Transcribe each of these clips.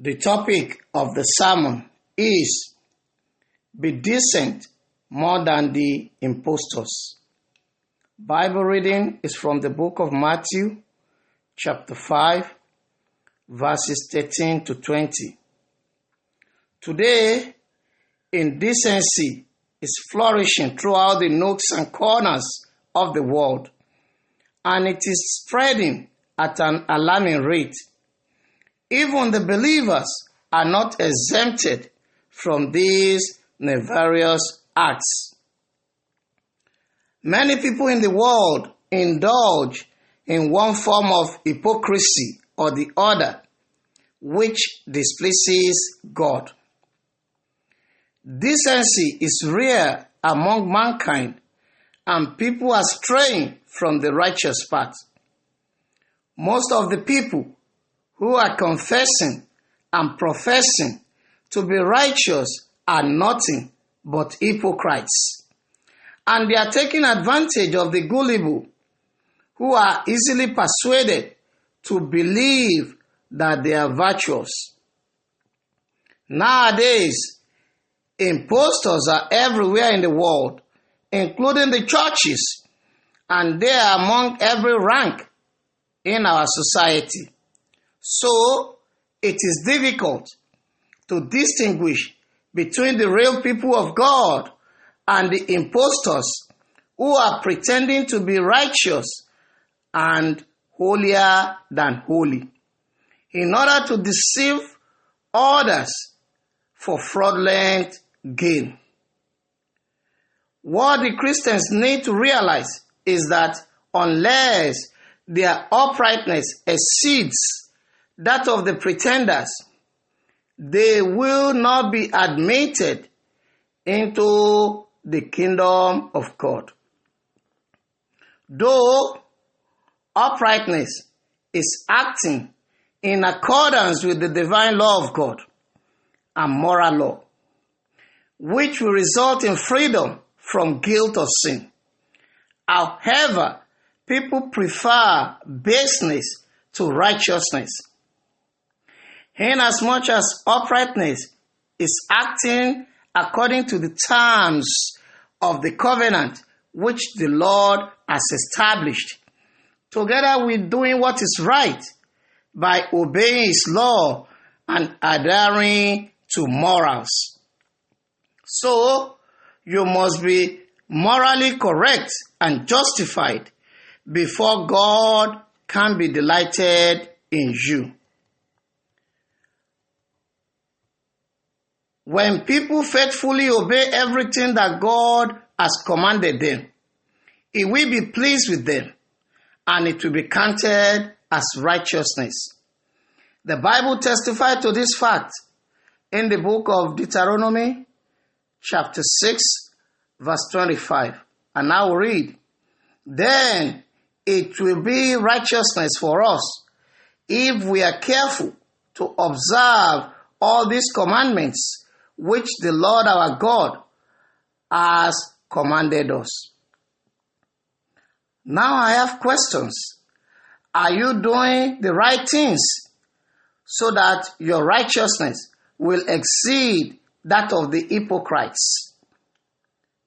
The topic of the sermon is Be Decent More Than the Impostors. Bible reading is from the book of Matthew, chapter 5, verses 13 to 20. Today, indecency is flourishing throughout the nooks and corners of the world, and it is spreading at an alarming rate. Even the believers are not exempted from these nefarious acts. Many people in the world indulge in one form of hypocrisy or the other, which displeases God. Decency is rare among mankind, and people are straying from the righteous path. Most of the people who are confessing and professing to be righteous are nothing but hypocrites. And they are taking advantage of the gullible, who are easily persuaded to believe that they are virtuous. Nowadays, impostors are everywhere in the world, including the churches, and they are among every rank in our society. So, it is difficult to distinguish between the real people of God and the impostors who are pretending to be righteous and holier than holy, in order to deceive others for fraudulent gain. What the Christians need to realize is that unless their uprightness exceeds that of the pretenders, they will not be admitted into the kingdom of God. Though uprightness is acting in accordance with the divine law of God and moral law, which will result in freedom from guilt of sin. However, people prefer baseness to righteousness. Inasmuch as uprightness is acting according to the terms of the covenant which the Lord has established, together with doing what is right by obeying His law and adhering to morals. So, you must be morally correct and justified before God can be delighted in you. When people faithfully obey everything that God has commanded them, He will be pleased with them, and it will be counted as righteousness. The Bible testifies to this fact in the book of Deuteronomy, chapter 6, verse 25. And I will read, "Then it will be righteousness for us if we are careful to observe all these commandments which the Lord our God has commanded us." Now I have questions. Are you doing the right things so that your righteousness will exceed that of the hypocrites?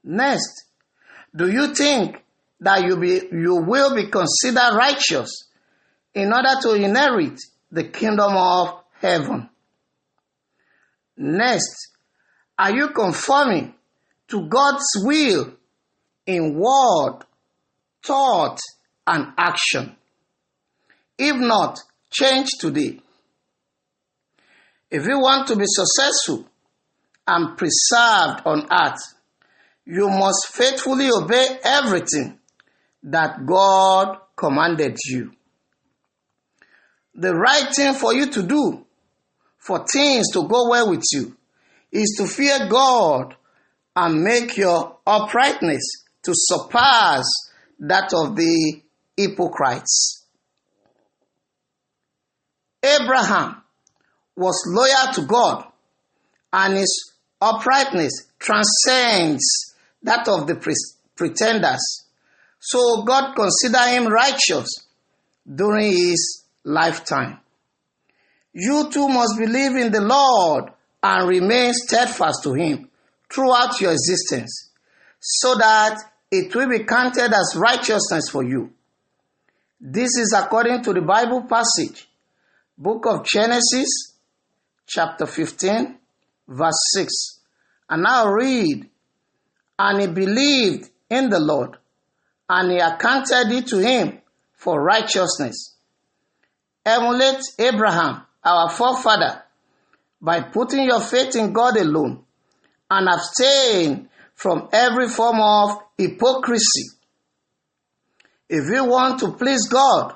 Next, do you think that you will be considered righteous in order to inherit the kingdom of heaven? Next, are you conforming to God's will in word, thought, and action? If not, change today. If you want to be successful and preserved on earth, you must faithfully obey everything that God commanded you. The right thing for you to do, for things to go well with you, is to fear God and make your uprightness to surpass that of the hypocrites. Abraham was loyal to God, and his uprightness transcends that of the pretenders. So God considered him righteous during his lifetime. You too must believe in the Lord and remain steadfast to Him throughout your existence, so that it will be counted as righteousness for you. This is according to the Bible passage, Book of Genesis, chapter 15, verse 6. And I'll read, "And he believed in the Lord, and he accounted it to him for righteousness." Emulate Abraham, our forefather, by putting your faith in God alone and abstain from every form of hypocrisy. If you want to please God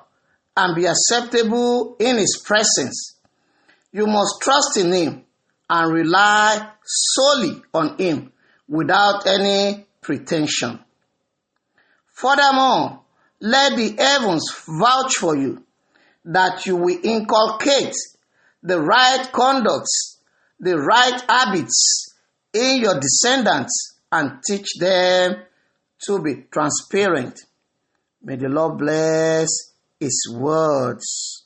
and be acceptable in His presence, you must trust in Him and rely solely on Him without any pretension. Furthermore, let the heavens vouch for you that you will inculcate the right conducts, the right habits in your descendants and teach them to be transparent. May the Lord bless His words.